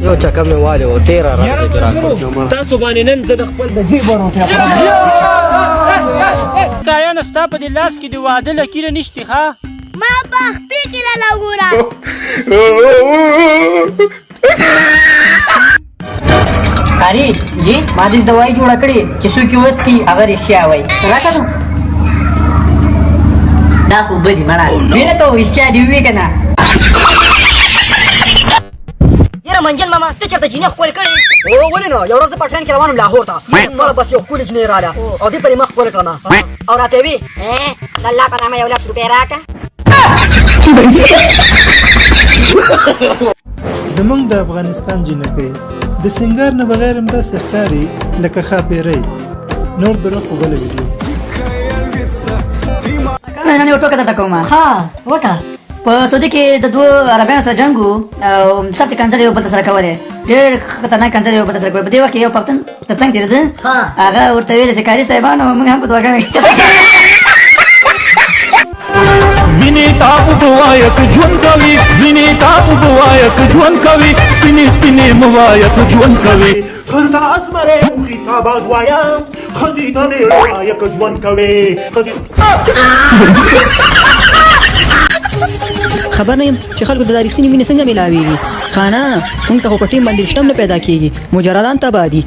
یو چکه مې والي و 13 راځي راکړه تاسو باندې نن زه د خپل د جیب روټۍ کایانه ستا په دې لاس کې د واده لکیره نشتې ښه ما په خپې کې لاله وګوره اری جی ما دې دوايي جوړه کړې چې څوک یې وسکي هغه رښتیا وایي راکړه دا خو بدي مړه وینه ته رښتیا دې وی کنه یاره منجن ماما ته چېرته جینۍ ښکلې کړې او ولې نه یو ورځ زه پټان کې روان وم لاهور ته مړه بس یو ښکلې جینۍ راله او دې پرې مخ ښکلې کړم او راته وی د الله په نامه یو 100 روپۍ راکړه زمونږ د افغانستان جنکۍ د سنگار نه بغیر هم داسې ښکاري لکه ښاپیرۍ نور درو خو بله ویډیو نن یو ټوکه درته کوم ها وکړه په سعودي کې د دوه عربیانو سره جنګ و او سخت کنځلې یو بل سره کولې ډېر خطرناک کنځلې یو بل سره کولې په دې وخت کې یو پښتون تر څنګ تېرېده هغه ورته ویل چې کاري صاحبانو موږ هم په دعاګانو ویني تا وګوایا که ژوند کوي ویني تا وګوایا که ژوند کوي سپینې سپینې موایا که ژوند کوي خر د اسمرې موخې تا باز وایم ښځې ته مې وایا که ژوند کوي خبر نه یم چې خلکو د دا رښتینې مینې څنګه میلاویږي خانه موږ ته خو په ټیم باندې رشته هم نه پیدا کېږي مجردان تباه دي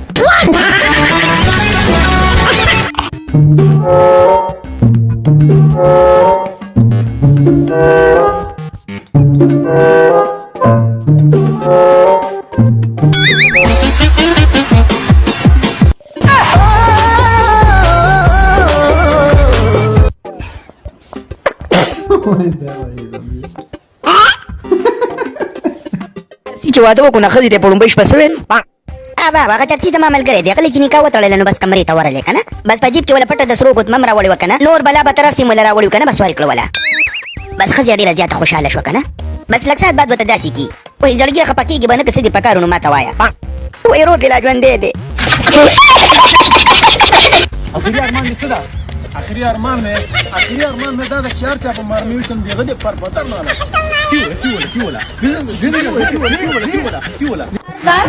چې واده وکړو نه ښځې ته په لومبۍ شپه څه ویل هغه چرچي زما ملګری دی هغه چې نکاح وتړله نو بس کمرې ته ورغلې که نه بس په جیب کې وله پټه د سرو ګوتمه م راوړې وه که نه نور بلا به تر هر سیم وله راوړي که نه بس ورکړه وله بس ښځې ډېره زیاته خوشحاله شوه که نه بس لږ ساعت بعد به ته داسې کي وایي زړګي خفه کېږي به نه که څه دې په کار نو ما ته وایه وایي رور دې لا ژوندی دی اخري ارمان مې څه ده اخري ارمان مې دا ده چې هر چا په مرمۍ وشم د هغه د پر بدن نه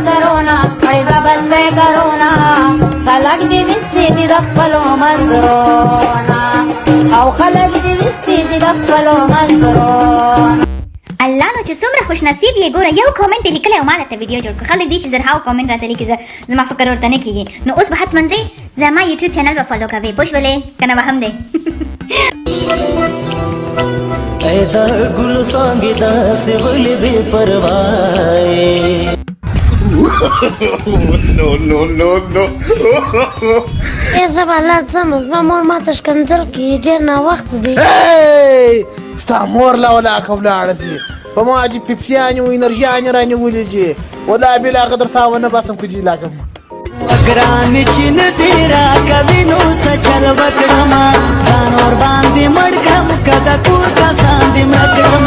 کرونا ایزا بند کرونا خلق دی وستی دی دخلو مزرونا او خلق دی وستی دی دخلو مزرونا الله نو چې څومره خوش نصیب یې ګوره یو کومنټ یې لیکلی او ما درته ویډیو جوړ کړو خلک دي چې زرهاو کومنټ راته لیکي زما فکر ورته نه کېږي نو اوس به حتما ځئ زما یوټیوب چینل به فالو کوئ پوه شولې که نه به هم دی ای دا ګل څانګې داسې ولې بې پروایې زه به لا ځم زما مور ماته ښکنځل کوي ډېر ناوخته دی ستا مور لا ولاکه ولاړه دي په ما چې پیپسیانې و انرژیانې رانیولې دي ولا بلاقدر تا ونه باسم که جي لاکم ګرانې چې نه دې راکوي نو څه چل وکړم ځان ور باندې مړ کړم که د کور کسان دې مړه کړم